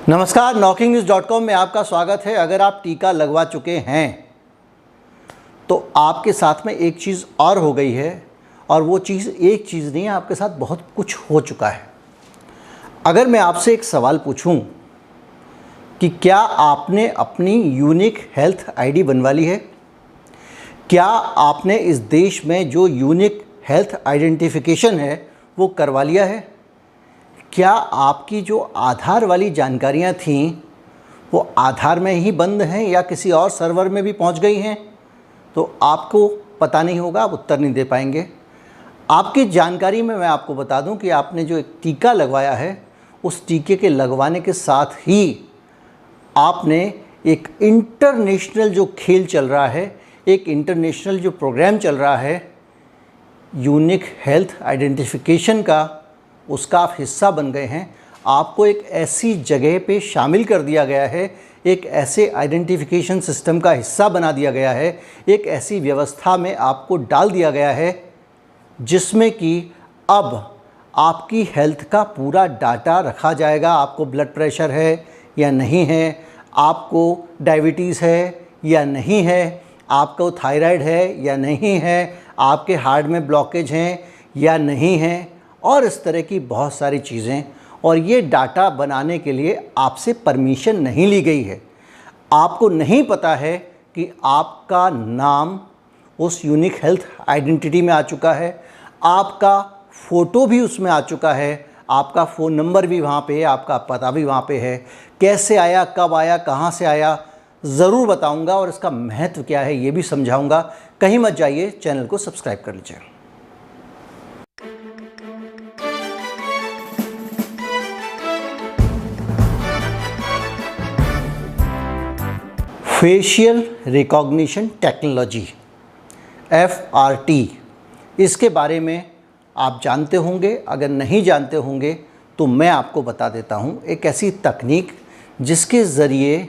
नमस्कार, knocking-news.com में आपका स्वागत है। अगर आप टीका लगवा चुके हैं तो आपके साथ में एक चीज़ और हो गई है, और वो चीज़ एक चीज़ नहीं है, आपके साथ बहुत कुछ हो चुका है। अगर मैं आपसे एक सवाल पूछूं कि क्या आपने अपनी यूनिक हेल्थ आईडी बनवा ली है? क्या आपने इस देश में जो यूनिक हेल्थ आइडेंटिफिकेशन है वो करवा लिया है? क्या आपकी जो आधार वाली जानकारियां थीं वो आधार में ही बंद हैं या किसी और सर्वर में भी पहुंच गई हैं? तो आपको पता नहीं होगा, आप उत्तर नहीं दे पाएंगे। आपकी जानकारी में मैं आपको बता दूं कि आपने जो एक टीका लगवाया है, उस टीके के लगवाने के साथ ही आपने एक इंटरनेशनल जो खेल चल रहा है, एक इंटरनेशनल जो प्रोग्राम चल रहा है यूनिक हेल्थ आइडेंटिफिकेशन का, उसका आप हिस्सा बन गए हैं। आपको एक ऐसी जगह पे शामिल कर दिया गया है, एक ऐसे आइडेंटिफिकेशन सिस्टम का हिस्सा बना दिया गया है, एक ऐसी व्यवस्था में आपको डाल दिया गया है जिसमें कि अब आपकी हेल्थ का पूरा डाटा रखा जाएगा। आपको ब्लड प्रेशर है या नहीं है, आपको डायबिटीज़ है या नहीं है, आपको थायराइड है या नहीं है, आपके हार्ट में ब्लॉकेज हैं या नहीं है, और इस तरह की बहुत सारी चीज़ें। और ये डाटा बनाने के लिए आपसे परमिशन नहीं ली गई है। आपको नहीं पता है कि आपका नाम उस यूनिक हेल्थ आइडेंटिटी में आ चुका है, आपका फ़ोटो भी उसमें आ चुका है, आपका फ़ोन नंबर भी वहाँ पे है, आपका पता भी वहाँ पे है। कैसे आया, कब आया, कहाँ से आया, ज़रूर बताऊँगा, और इसका महत्व क्या है ये भी समझाऊँगा। कहीं मत जाइए, चैनल को सब्सक्राइब कर लीजिए। फेशियल रिकॉग्निशन टेक्नोलॉजी, FRT, इसके बारे में आप जानते होंगे। अगर नहीं जानते होंगे तो मैं आपको बता देता हूं। एक ऐसी तकनीक जिसके ज़रिए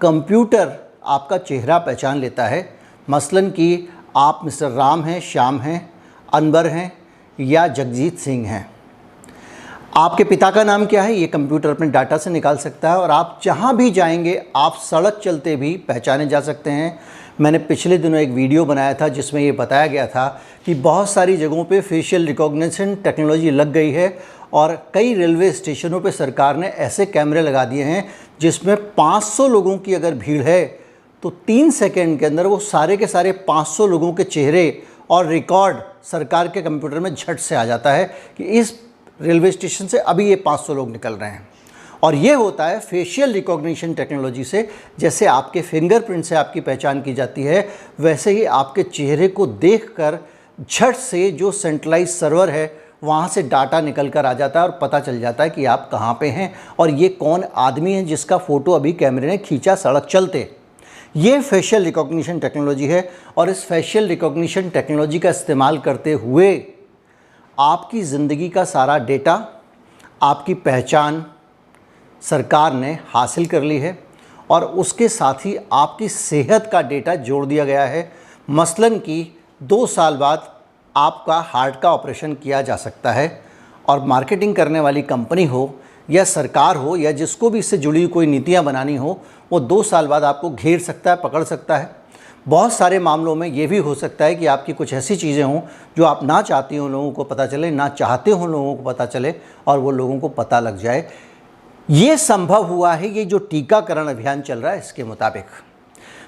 कंप्यूटर आपका चेहरा पहचान लेता है। मसलन कि आप मिस्टर राम हैं, श्याम हैं, अनवर हैं या जगजीत सिंह हैं। आपके पिता का नाम क्या है, ये कंप्यूटर अपने डाटा से निकाल सकता है, और आप जहाँ भी जाएंगे आप सड़क चलते भी पहचाने जा सकते हैं। मैंने पिछले दिनों एक वीडियो बनाया था जिसमें ये बताया गया था कि बहुत सारी जगहों पे फेशियल रिकॉग्निशन टेक्नोलॉजी लग गई है, और कई रेलवे स्टेशनों पे सरकार ने ऐसे कैमरे लगा दिए हैं जिसमें 500 लोगों की अगर भीड़ है तो 3 सेकेंड के अंदर वो सारे के सारे 500 लोगों के चेहरे और रिकॉर्ड सरकार के कंप्यूटर में झट से आ जाता है कि इस रेलवे स्टेशन से अभी ये 500 लोग निकल रहे हैं। और ये होता है फेशियल रिकॉग्निशन टेक्नोलॉजी से। जैसे आपके फिंगरप्रिंट से आपकी पहचान की जाती है, वैसे ही आपके चेहरे को देखकर झट से जो सेंट्रलाइज सर्वर है वहाँ से डाटा निकल कर आ जाता है और पता चल जाता है कि आप कहाँ पे हैं और ये कौन आदमी है जिसका फ़ोटो अभी कैमरे ने खींचा सड़क चलते। ये फेशियल रिकॉग्निशन टेक्नोलॉजी है, और इस फेशियल रिकॉग्निशन टेक्नोलॉजी का इस्तेमाल करते हुए आपकी ज़िंदगी का सारा डेटा, आपकी पहचान सरकार ने हासिल कर ली है, और उसके साथ ही आपकी सेहत का डेटा जोड़ दिया गया है। मसलन कि 2 साल बाद आपका हार्ट का ऑपरेशन किया जा सकता है, और मार्केटिंग करने वाली कंपनी हो या सरकार हो या जिसको भी इससे जुड़ी कोई नीतियाँ बनानी हो, वो 2 साल बाद आपको घेर सकता है, पकड़ सकता है। बहुत सारे मामलों में ये भी हो सकता है कि आपकी कुछ ऐसी चीज़ें हों जो आप ना चाहती हों लोगों को पता चले, ना चाहते हों लोगों को पता चले, और वो लोगों को पता लग जाए। ये संभव हुआ है ये जो टीकाकरण अभियान चल रहा है इसके मुताबिक।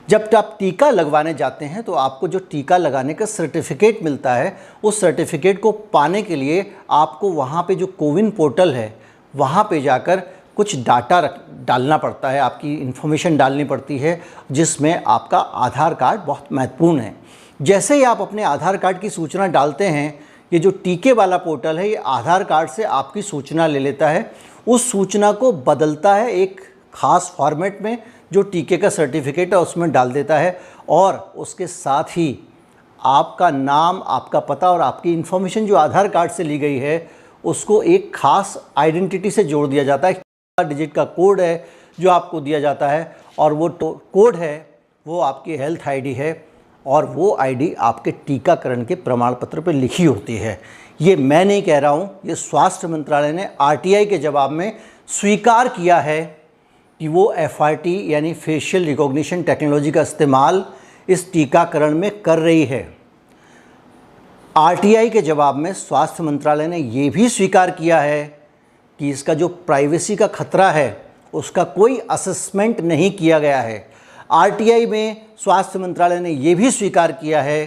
जब आप टीका लगवाने जाते हैं तो आपको जो टीका लगाने का सर्टिफिकेट मिलता है, उस सर्टिफिकेट को पाने के लिए आपको वहाँ पे जो कोविन पोर्टल है वहाँ पे जाकर कुछ डाटा डालना पड़ता है, आपकी इन्फॉर्मेशन डालनी पड़ती है, जिसमें आपका आधार कार्ड बहुत महत्वपूर्ण है। जैसे ही आप अपने आधार कार्ड की सूचना डालते हैं, ये जो टीके वाला पोर्टल है ये आधार कार्ड से आपकी सूचना ले लेता है, उस सूचना को बदलता है एक ख़ास फॉर्मेट में, जो टीके का सर्टिफिकेट है उसमें डाल देता है, और उसके साथ ही आपका नाम, आपका पता और आपकी इन्फॉर्मेशन जो आधार कार्ड से ली गई है उसको एक ख़ास आइडेंटिटी से जोड़ दिया जाता है। डिजिट का कोड है जो आपको दिया जाता है, और वो कोड है वो आपकी हेल्थ आईडी है, और वो आईडी आपके टीकाकरण के प्रमाण पत्र पर लिखी होती है। ये मैं नहीं कह रहा हूँ, ये स्वास्थ्य मंत्रालय ने आरटीआई के जवाब में स्वीकार किया है कि वो FRT यानी फेशियल रिकॉग्निशन टेक्नोलॉजी का इस्तेमाल इस टीकाकरण में कर रही है। RTI के जवाब में स्वास्थ्य मंत्रालय ने ये भी स्वीकार किया है कि इसका जो प्राइवेसी का खतरा है उसका कोई असेसमेंट नहीं किया गया है। RTI में स्वास्थ्य मंत्रालय ने ये भी स्वीकार किया है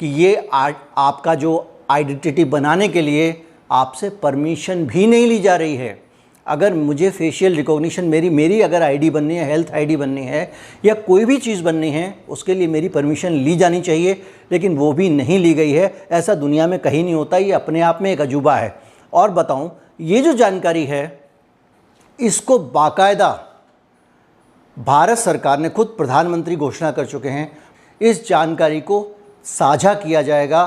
कि ये आपका जो आइडेंटिटी बनाने के लिए आपसे परमिशन भी नहीं ली जा रही है। अगर मुझे फेशियल रिकॉग्निशन मेरी अगर आईडी बननी है, हेल्थ आईडी बननी है या कोई भी चीज़ बननी है, उसके लिए मेरी परमिशन ली जानी चाहिए, लेकिन वो भी नहीं ली गई है। ऐसा दुनिया में कहीं नहीं होता, ये अपने आप में एक अजूबा है। और बताऊं, ये जो जानकारी है इसको बाकायदा भारत सरकार ने खुद प्रधानमंत्री घोषणा कर चुके हैं। इस जानकारी को साझा किया जाएगा,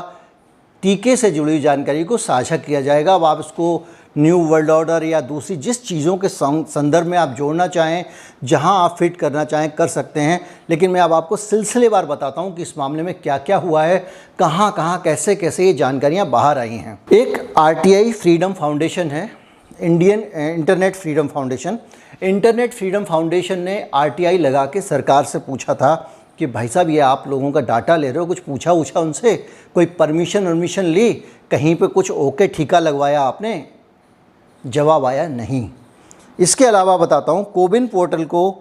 टीके से जुड़ी जानकारी को साझा किया जाएगा। अब आप इसको न्यू वर्ल्ड ऑर्डर या दूसरी जिस चीज़ों के संदर्भ में आप जोड़ना चाहें, जहां आप फिट करना चाहें कर सकते हैं, लेकिन मैं अब आपको सिलसिलेवार बताता हूं कि इस मामले में क्या क्या हुआ है, कहां कहां कैसे कैसे ये जानकारियां बाहर आई हैं। एक RTI फ्रीडम फाउंडेशन है, Indian internet freedom foundation. Internet freedom foundation ने RTI लगा के सरकार से पूछा था कि भाई साहब ये आप लोगों का डाटा ले रहे हो, कुछ पूछा उनसे, कोई परमिशन ली, कहीं पे कुछ ओके ठीका लगवाया आपने? जवाब आया नहीं। इसके अलावा बताता हूँ, कोविन पोर्टल को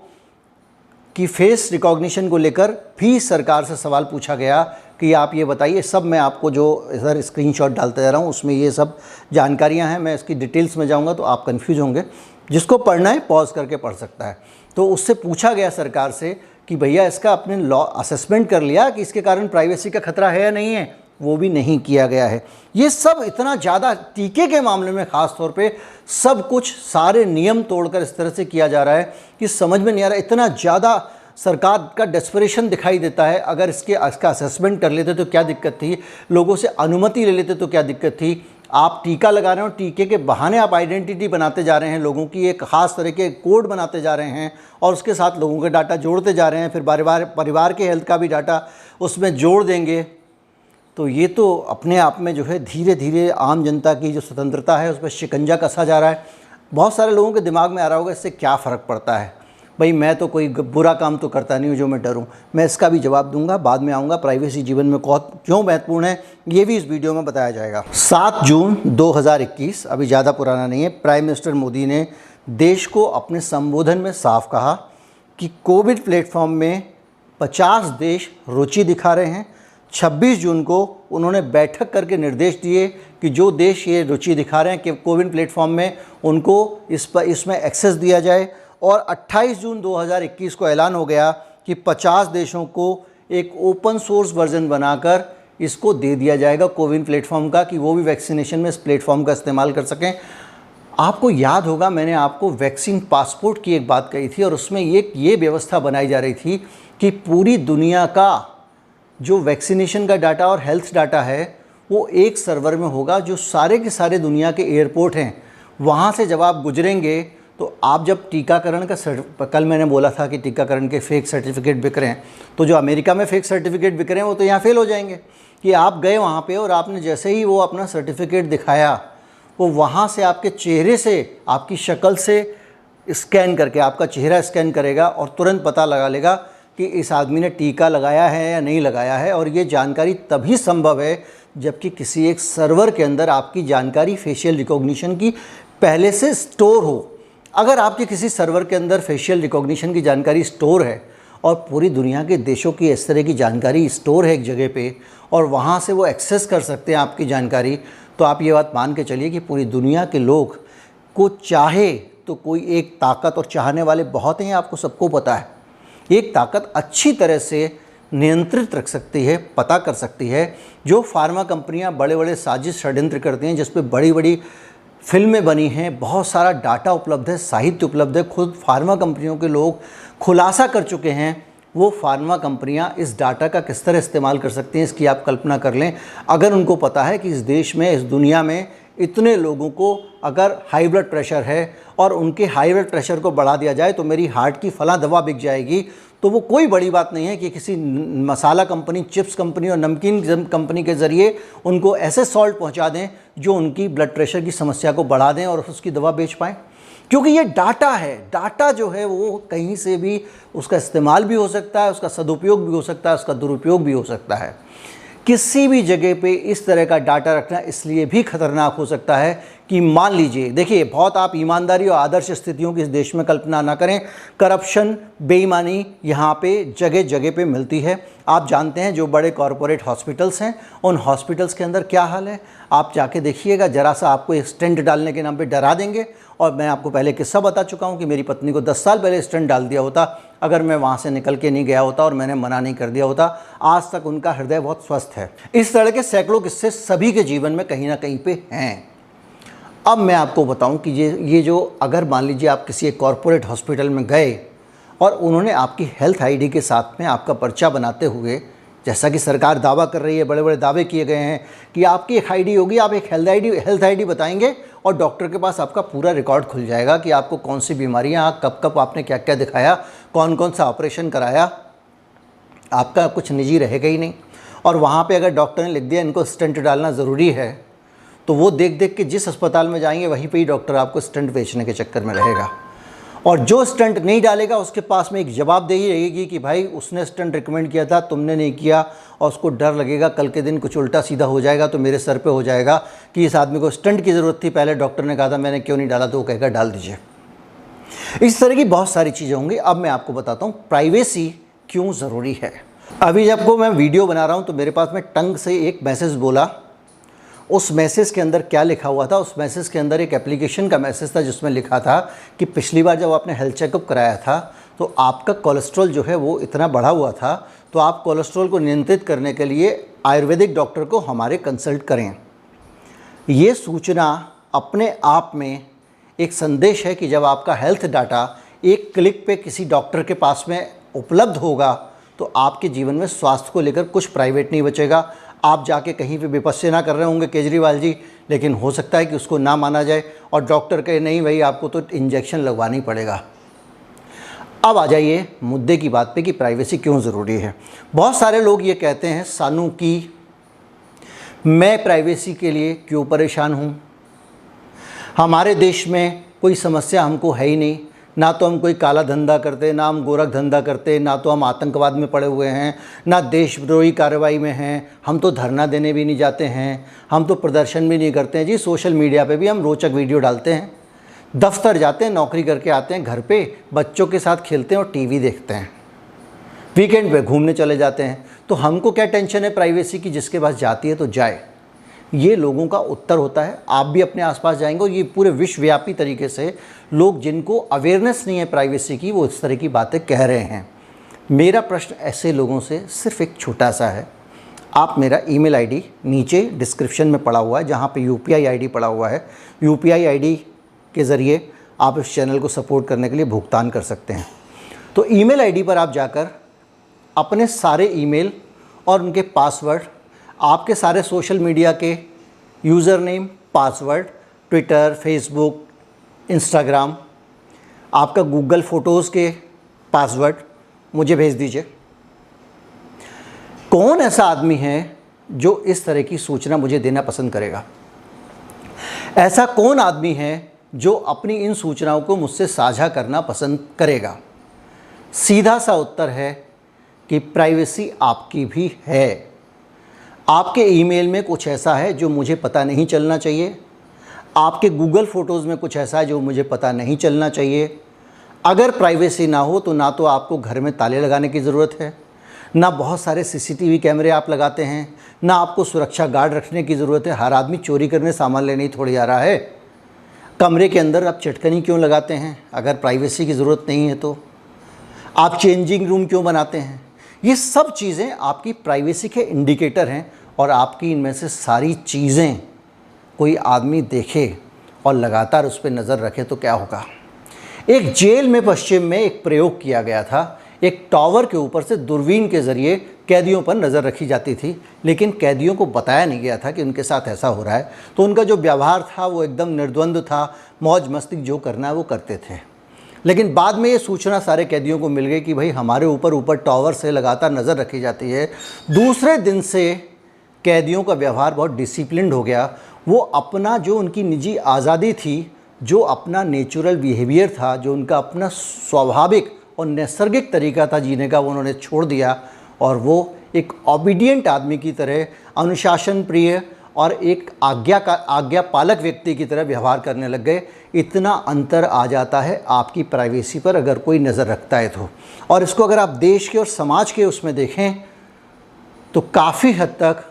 कि फेस रिकॉग्निशन को लेकर भी सरकार से सवाल पूछा गया कि आप ये बताइए। सब मैं आपको जो इधर स्क्रीनशॉट डालते जा रहा हूँ उसमें ये सब जानकारियाँ हैं। मैं इसकी डिटेल्स में जाऊँगा तो आप कंफ्यूज होंगे, जिसको पढ़ना है पॉज करके पढ़ सकता है। तो उससे पूछा गया सरकार से कि भैया इसका आपने लॉ असेसमेंट कर लिया कि इसके कारण प्राइवेसी का खतरा है या नहीं है? वो भी नहीं किया गया है। ये सब इतना ज़्यादा टीके के मामले में ख़ास तौर पे सब कुछ सारे नियम तोड़कर इस तरह से किया जा रहा है कि समझ में नहीं आ रहा। इतना ज़्यादा सरकार का डेस्परेशन दिखाई देता है। अगर इसका असेसमेंट कर लेते तो क्या दिक्कत थी, लोगों से अनुमति ले लेते तो क्या दिक्कत थी। आप टीका लगा रहे हो, टीके के बहाने आप आइडेंटिटी बनाते जा रहे हैं, लोगों की एक ख़ास तरह के कोड बनाते जा रहे हैं और उसके साथ लोगों के डाटा जोड़ते जा रहे हैं। फिर परिवार के हेल्थ का भी डाटा उसमें जोड़ देंगे। तो ये तो अपने आप में जो है धीरे धीरे आम जनता की जो स्वतंत्रता है उस पर शिकंजा कसा जा रहा है। बहुत सारे लोगों के दिमाग में आ रहा होगा इससे क्या फ़र्क पड़ता है, भाई मैं तो कोई बुरा काम तो करता नहीं हूँ जो मैं डरूँ। मैं इसका भी जवाब दूंगा, बाद में आऊँगा। प्राइवेसी जीवन में क्यों महत्वपूर्ण है ये भी इस वीडियो में बताया जाएगा। 7 जून 2021, अभी ज़्यादा पुराना नहीं है, प्राइम मिनिस्टर मोदी ने देश को अपने संबोधन में साफ कहा कि कोविड प्लेटफॉर्म में 50 देश रुचि दिखा रहे हैं। 26 जून को उन्होंने बैठक करके निर्देश दिए कि जो देश ये रुचि दिखा रहे हैं कि कोविन प्लेटफॉर्म में, उनको इसमें एक्सेस दिया जाए। और 28 जून 2021 को ऐलान हो गया कि 50 देशों को एक ओपन सोर्स वर्जन बनाकर इसको दे दिया जाएगा कोविन प्लेटफॉर्म का, कि वो भी वैक्सीनेशन में इस प्लेटफॉर्म का इस्तेमाल कर सकें। आपको याद होगा मैंने आपको वैक्सीन पासपोर्ट की एक बात कही थी और उसमें ये व्यवस्था बनाई जा रही थी कि पूरी दुनिया का जो वैक्सीनेशन का डाटा और हेल्थ डाटा है वो एक सर्वर में होगा। जो सारे के सारे दुनिया के एयरपोर्ट हैं वहाँ से जब आप गुजरेंगे तो आप जब टीकाकरण का कल मैंने बोला था कि टीकाकरण के फेक सर्टिफिकेट बिक रहे हैं, तो जो अमेरिका में फेक सर्टिफिकेट बिक रहे हैं वो तो यहाँ फेल हो जाएंगे। कि आप गए वहाँ पे और आपने जैसे ही वो अपना सर्टिफिकेट दिखाया, वो वहाँ से आपके चेहरे से, आपकी शक्ल से स्कैन करके आपका चेहरा स्कैन करेगा और तुरंत पता लगा लेगा कि इस आदमी ने टीका लगाया है या नहीं लगाया है। और ये जानकारी तभी संभव है जबकि किसी एक सर्वर के अंदर आपकी जानकारी फेशियल रिकॉग्निशन की पहले से स्टोर हो। अगर आपके किसी सर्वर के अंदर फेशियल रिकॉग्निशन की जानकारी स्टोर है और पूरी दुनिया के देशों की इस तरह की जानकारी स्टोर है एक जगह पे और वहाँ से वो एक्सेस कर सकते हैं आपकी जानकारी, तो आप ये बात मान के चलिए कि पूरी दुनिया के लोग को चाहे तो कोई एक ताकत, और चाहने वाले बहुत हैं, आपको सबको पता है, एक ताकत अच्छी तरह से नियंत्रित रख सकती है, पता कर सकती है। जो फार्मा कंपनियां बड़े बड़े साजिश षड्यंत्र करती हैं, जिस पे बड़ी बड़ी फिल्में बनी हैं, बहुत सारा डाटा उपलब्ध है, साहित्य उपलब्ध है, खुद फार्मा कंपनियों के लोग खुलासा कर चुके हैं, वो फार्मा कंपनियां इस डाटा का किस तरह इस्तेमाल कर सकती हैं इसकी आप कल्पना कर लें। अगर उनको पता है कि इस देश में, इस दुनिया में इतने लोगों को अगर हाई ब्लड प्रेशर है और उनके हाई ब्लड प्रेशर को बढ़ा दिया जाए तो मेरी हार्ट की फलां दवा बिक जाएगी, तो वो कोई बड़ी बात नहीं है कि किसी मसाला कंपनी, चिप्स कंपनी और नमकीन कंपनी के ज़रिए उनको ऐसे सॉल्ट पहुंचा दें जो उनकी ब्लड प्रेशर की समस्या को बढ़ा दें और उसकी दवा बेच पाएँ। क्योंकि ये डाटा है, डाटा जो है वो कहीं से भी उसका इस्तेमाल भी हो सकता है, उसका सदुपयोग भी हो सकता है, उसका दुरुपयोग भी हो सकता है। किसी भी जगह पे इस तरह का डाटा रखना इसलिए भी खतरनाक हो सकता है कि मान लीजिए, देखिए बहुत आप ईमानदारी और आदर्श स्थितियों की इस देश में कल्पना ना करें, करप्शन, बेईमानी यहाँ पे जगह जगह पे मिलती है। आप जानते हैं जो बड़े कॉरपोरेट हॉस्पिटल्स हैं, उन हॉस्पिटल्स के अंदर क्या हाल है, आप जाके देखिएगा। ज़रा सा आपको एक स्टेंट डालने के नाम पे डरा देंगे। और मैं आपको पहले किस्सा बता चुका हूँ कि मेरी पत्नी को 10 साल पहले स्टेंट डाल दिया होता, अगर मैं वहाँ से निकल के नहीं गया होता और मैंने मना नहीं कर दिया होता। आज तक उनका हृदय बहुत स्वस्थ है। इस तरह के सैकड़ों किस्से सभी के जीवन में कहीं ना कहीं पे हैं। अब मैं आपको बताऊं कि ये जो, अगर मान लीजिए आप किसी एक कॉरपोरेट हॉस्पिटल में गए और उन्होंने आपकी हेल्थ आईडी के साथ में आपका पर्चा बनाते हुए, जैसा कि सरकार दावा कर रही है, बड़े बड़े दावे किए गए हैं कि आपकी एक आईडी होगी, आप एक हेल्थ आईडी बताएंगे और डॉक्टर के पास आपका पूरा रिकॉर्ड खुल जाएगा कि आपको कौन सी बीमारियां, कब कब आपने क्या क्या दिखाया, कौन कौन सा ऑपरेशन कराया, आपका कुछ निजी रहेगा ही नहीं। और वहाँ पे अगर डॉक्टर ने लिख दिया इनको स्टेंट डालना ज़रूरी है, तो वो देख देख के जिस अस्पताल में जाएंगे वहीं पे ही डॉक्टर आपको स्टंट बेचने के चक्कर में रहेगा। और जो स्टंट नहीं डालेगा उसके पास में एक जवाबदेही रहेगी कि भाई उसने स्टंट रिकमेंड किया था, तुमने नहीं किया, और उसको डर लगेगा कल के दिन कुछ उल्टा सीधा हो जाएगा तो मेरे सर पे हो जाएगा कि इस आदमी को स्टंट की ज़रूरत थी, पहले डॉक्टर ने कहा था, मैंने क्यों नहीं डाला, तो वो कहेगा डाल दीजिए। इस तरह की बहुत सारी चीज़ें होंगी। अब मैं आपको बताता हूँ प्राइवेसी क्यों ज़रूरी है। अभी जब को मैं वीडियो बना रहा हूँ तो मेरे पास में टंग से एक मैसेज बोला। उस मैसेज के अंदर क्या लिखा हुआ था, उस मैसेज के अंदर एक एप्लीकेशन का मैसेज था जिसमें लिखा था कि पिछली बार जब आपने हेल्थ चेकअप कराया था तो आपका कोलेस्ट्रॉल जो है वो इतना बढ़ा हुआ था, तो आप कोलेस्ट्रॉल को नियंत्रित करने के लिए आयुर्वेदिक डॉक्टर को हमारे कंसल्ट करें। ये सूचना अपने आप में एक संदेश है कि जब आपका हेल्थ डाटा एक क्लिक पे किसी डॉक्टर के पास में उपलब्ध होगा तो आपके जीवन में स्वास्थ्य को लेकर कुछ प्राइवेट नहीं बचेगा। आप जाके कहीं पे विपस्यना कर रहे होंगे केजरीवाल जी, लेकिन हो सकता है कि उसको ना माना जाए और डॉक्टर कहे नहीं भाई आपको तो इंजेक्शन लगवाना ही पड़ेगा। अब आ जाइए मुद्दे की बात पे कि प्राइवेसी क्यों ज़रूरी है। बहुत सारे लोग ये कहते हैं सानू कि मैं प्राइवेसी के लिए क्यों परेशान हूँ, हमारे देश में कोई समस्या हमको है ही नहीं, ना तो हम कोई काला धंधा करते, ना हम गोरख धंधा करते, ना तो हम आतंकवाद में पड़े हुए हैं, ना देशद्रोही कार्रवाई में हैं, हम तो धरना देने भी नहीं जाते हैं, हम तो प्रदर्शन भी नहीं करते हैं जी, सोशल मीडिया पे भी हम रोचक वीडियो डालते हैं, दफ्तर जाते हैं, नौकरी करके आते हैं, घर पे बच्चों के साथ खेलते हैं और टीवी देखते हैं, वीकेंड पे घूमने चले जाते हैं, तो हमको क्या टेंशन है प्राइवेसी की, जिसके पास जाती है तो जाए। ये लोगों का उत्तर होता है। आप भी अपने आसपास जाएंगे और ये पूरे विश्वव्यापी तरीके से लोग जिनको अवेयरनेस नहीं है प्राइवेसी की, वो इस तरह की बातें कह रहे हैं। मेरा प्रश्न ऐसे लोगों से सिर्फ एक छोटा सा है, आप मेरा ईमेल आईडी नीचे डिस्क्रिप्शन में पड़ा हुआ है, जहाँ पे यूपीआई आईडी पड़ा हुआ है, यूपीआई आईडी के ज़रिए आप इस चैनल को सपोर्ट करने के लिए भुगतान कर सकते हैं। तो ईमेल आईडी पर आप जाकर अपने सारे ईमेल और उनके पासवर्ड, आपके सारे सोशल मीडिया के user name, password, Twitter, Facebook, Instagram, आपका गूगल फ़ोटोज़ के पासवर्ड मुझे भेज दीजिए। कौन ऐसा आदमी है जो इस तरह की सूचना मुझे देना पसंद करेगा? ऐसा कौन आदमी है जो अपनी इन सूचनाओं को मुझसे साझा करना पसंद करेगा? सीधा सा उत्तर है कि प्राइवेसी आपकी भी है। आपके ईमेल में कुछ ऐसा है जो मुझे पता नहीं चलना चाहिए, आपके गूगल फ़ोटोज़ में कुछ ऐसा है जो मुझे पता नहीं चलना चाहिए। अगर प्राइवेसी ना हो तो ना तो आपको घर में ताले लगाने की ज़रूरत है, ना बहुत सारे सीसीटीवी कैमरे आप लगाते हैं, ना आपको सुरक्षा गार्ड रखने की ज़रूरत है। हर आदमी चोरी करने सामान लेने ही थोड़ी आ रहा है। कमरे के अंदर आप चटकनी क्यों लगाते हैं अगर प्राइवेसी की ज़रूरत नहीं है? तो आप चेंजिंग रूम क्यों बनाते हैं? ये सब चीज़ें आपकी प्राइवेसी के इंडिकेटर हैं। और आपकी इनमें से सारी चीज़ें कोई आदमी देखे और लगातार उस पर नज़र रखे तो क्या होगा? एक जेल में पश्चिम में एक प्रयोग किया गया था। एक टावर के ऊपर से दूरबीन के ज़रिए कैदियों पर नज़र रखी जाती थी, लेकिन कैदियों को बताया नहीं गया था कि उनके साथ ऐसा हो रहा है। तो उनका जो व्यवहार था वो एकदम निर्द्वंद था, मौज मस्ती जो करना है वो करते थे। लेकिन बाद में ये सूचना सारे कैदियों को मिल गई कि भाई हमारे ऊपर टावर से लगातार नज़र रखी जाती है। दूसरे दिन से कैदियों का व्यवहार बहुत डिसिप्लिन्ड हो गया। वो अपना जो उनकी निजी आज़ादी थी जो अपना नेचुरल बिहेवियर था, जो उनका अपना स्वाभाविक और नैसर्गिक तरीका था जीने का, वो उन्होंने छोड़ दिया और वो एक ओबीडिएंट आदमी की तरह, अनुशासन प्रिय और एक आज्ञा पालक व्यक्ति की तरह व्यवहार करने लग गए। इतना अंतर आ जाता है आपकी प्राइवेसी पर अगर कोई नज़र रखता है तो। और इसको अगर आप देश के और समाज के उसमें देखें तो काफ़ी हद तक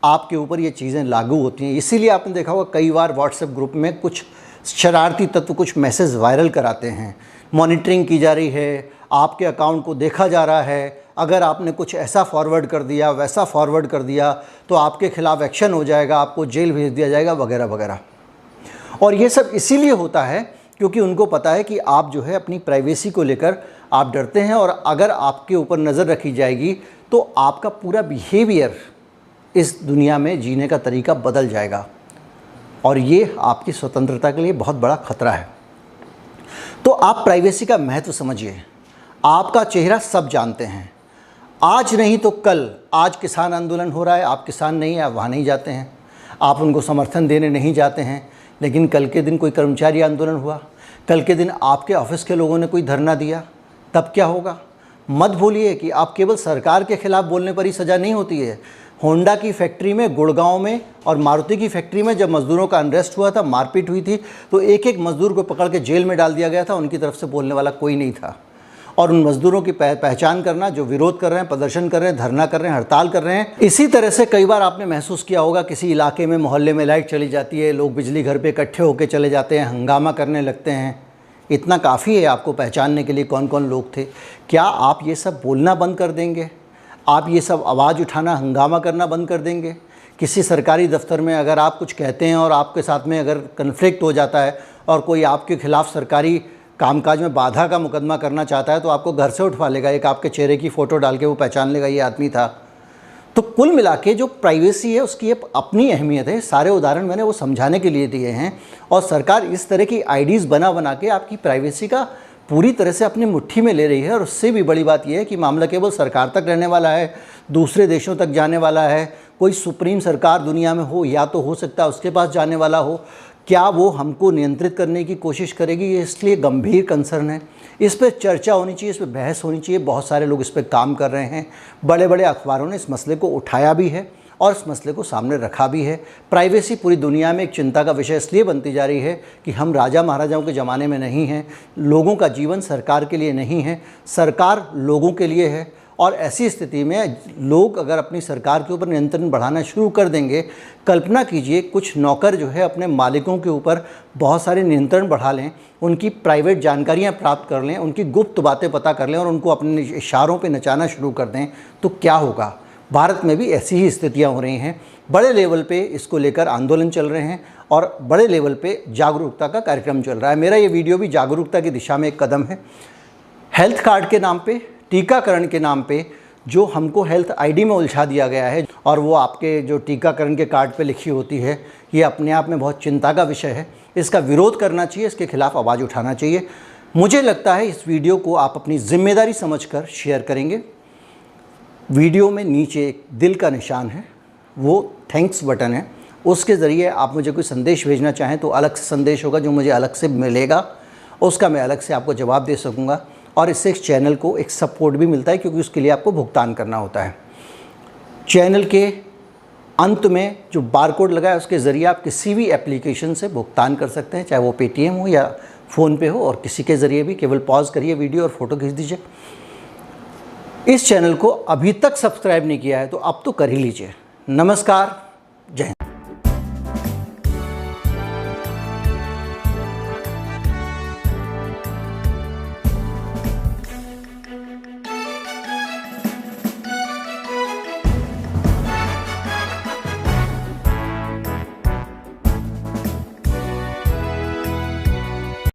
आपके ऊपर ये चीज़ें लागू होती हैं। इसीलिए आपने देखा होगा कई बार व्हाट्सएप ग्रुप में कुछ शरारती तत्व कुछ मैसेज वायरल कराते हैं, मॉनिटरिंग की जा रही है, आपके अकाउंट को देखा जा रहा है, अगर आपने कुछ ऐसा फॉरवर्ड कर दिया, वैसा फॉरवर्ड कर दिया तो आपके खिलाफ एक्शन हो जाएगा, आपको जेल भेज दिया जाएगा वगैरह वगैरह। और ये सब इसीलिए होता है क्योंकि उनको पता है कि आप जो है अपनी प्राइवेसी को लेकर आप डरते हैं, और अगर आपके ऊपर नज़र रखी जाएगी तो आपका पूरा बिहेवियर इस दुनिया में जीने का तरीका बदल जाएगा, और ये आपकी स्वतंत्रता के लिए बहुत बड़ा खतरा है। तो आप प्राइवेसी का महत्व समझिए। आपका चेहरा सब जानते हैं, आज नहीं तो कल। आज किसान आंदोलन हो रहा है, आप किसान नहीं हैं, आप वहाँ नहीं जाते हैं, आप उनको समर्थन देने नहीं जाते हैं, लेकिन कल के दिन कोई कर्मचारी आंदोलन हुआ, कल के दिन आपके ऑफिस के लोगों ने कोई धरना दिया, तब क्या होगा? मत भूलिए कि आप केवल सरकार के खिलाफ बोलने पर ही सज़ा नहीं होती है। होंडा की फैक्ट्री में, गुड़गांव में और मारुति की फैक्ट्री में जब मज़दूरों का अनरेस्ट हुआ था, मारपीट हुई थी, तो एक एक मज़दूर को पकड़ के जेल में डाल दिया गया था। उनकी तरफ से बोलने वाला कोई नहीं था। और उन मज़दूरों की पहचान करना जो विरोध कर रहे हैं, प्रदर्शन कर रहे हैं, धरना कर रहे हैं, हड़ताल कर रहे हैं। इसी तरह से कई बार आपने महसूस किया होगा किसी इलाके में, मोहल्ले में लाइट चली जाती है, लोग बिजली घर पे इकट्ठे होकर चले जाते हैं, हंगामा करने लगते हैं। इतना काफ़ी है आपको पहचानने के लिए कौन कौन लोग थे। क्या आप ये सब बोलना बंद कर देंगे? आप ये सब आवाज़ उठाना, हंगामा करना बंद कर देंगे? किसी सरकारी दफ्तर में अगर आप कुछ कहते हैं और आपके साथ में अगर कन्फ्लिक्ट हो जाता है और कोई आपके खिलाफ सरकारी कामकाज में बाधा का मुकदमा करना चाहता है तो आपको घर से उठवा लेगा, एक आपके चेहरे की फ़ोटो डाल के वो पहचान लेगा ये आदमी था। तो कुल मिला के जो प्राइवेसी है उसकी एक अपनी अहमियत है। सारे उदाहरण मैंने वो समझाने के लिए दिए हैं, और सरकार इस तरह की आईडीज़ बना के आपकी प्राइवेसी का पूरी तरह से अपनी मुट्ठी में ले रही है। और उससे भी बड़ी बात यह है कि मामला केवल सरकार तक रहने वाला है, दूसरे देशों तक जाने वाला है। कोई सुप्रीम सरकार दुनिया में हो या तो हो सकता है उसके पास जाने वाला हो, क्या वो हमको नियंत्रित करने की कोशिश करेगी? ये इसलिए गंभीर कंसर्न है। इस पर चर्चा होनी चाहिए, इस पर बहस होनी चाहिए। बहुत सारे लोग इस पर काम कर रहे हैं, बड़े बड़े अखबारों ने इस मसले को उठाया भी है और इस मसले को सामने रखा भी है। प्राइवेसी पूरी दुनिया में एक चिंता का विषय इसलिए बनती जा रही है कि हम राजा महाराजाओं के ज़माने में नहीं हैं। लोगों का जीवन सरकार के लिए नहीं है, सरकार लोगों के लिए है। और ऐसी स्थिति में लोग अगर अपनी सरकार के ऊपर नियंत्रण बढ़ाना शुरू कर देंगे, कल्पना कीजिए कुछ नौकर जो है अपने मालिकों के ऊपर बहुत सारे नियंत्रण बढ़ा लें, उनकी प्राइवेट जानकारियां प्राप्त कर लें, उनकी गुप्त बातें पता कर लें और उनको अपने इशारों पे नचाना शुरू कर दें, तो क्या होगा? भारत में भी ऐसी ही स्थितियां हो रही हैं। बड़े लेवल पे इसको लेकर आंदोलन चल रहे हैं और बड़े लेवल पे जागरूकता का कार्यक्रम चल रहा है। मेरा ये वीडियो भी जागरूकता की दिशा में एक कदम है। हेल्थ कार्ड के नाम पे, टीकाकरण के नाम पे जो हमको हेल्थ आईडी में उलझा दिया गया है, और वो आपके जो टीकाकरण के कार्ड पे लिखी होती है, ये अपने आप में बहुत चिंता का विषय है। इसका विरोध करना चाहिए, इसके खिलाफ आवाज़ उठाना चाहिए। मुझे लगता है इस वीडियो को आप अपनी जिम्मेदारी समझकर शेयर करेंगे। वीडियो में नीचे एक दिल का निशान है, वो थैंक्स बटन है, उसके ज़रिए आप मुझे कोई संदेश भेजना चाहें तो अलग से संदेश होगा जो मुझे अलग से मिलेगा, उसका मैं अलग से आपको जवाब दे सकूँगा। और इससे इस चैनल को एक सपोर्ट भी मिलता है क्योंकि उसके लिए आपको भुगतान करना होता है। चैनल के अंत में जो बारकोड लगा है उसके ज़रिए आप किसी भी एप्लीकेशन से भुगतान कर सकते हैं, चाहे वो पेटीएम हो या फ़ोनपे हो, और किसी के ज़रिए भी। केवल पॉज करिए वीडियो और फ़ोटो खींच दीजिए। इस चैनल को अभी तक सब्सक्राइब नहीं किया है तो अब तो कर ही लीजिए। नमस्कार।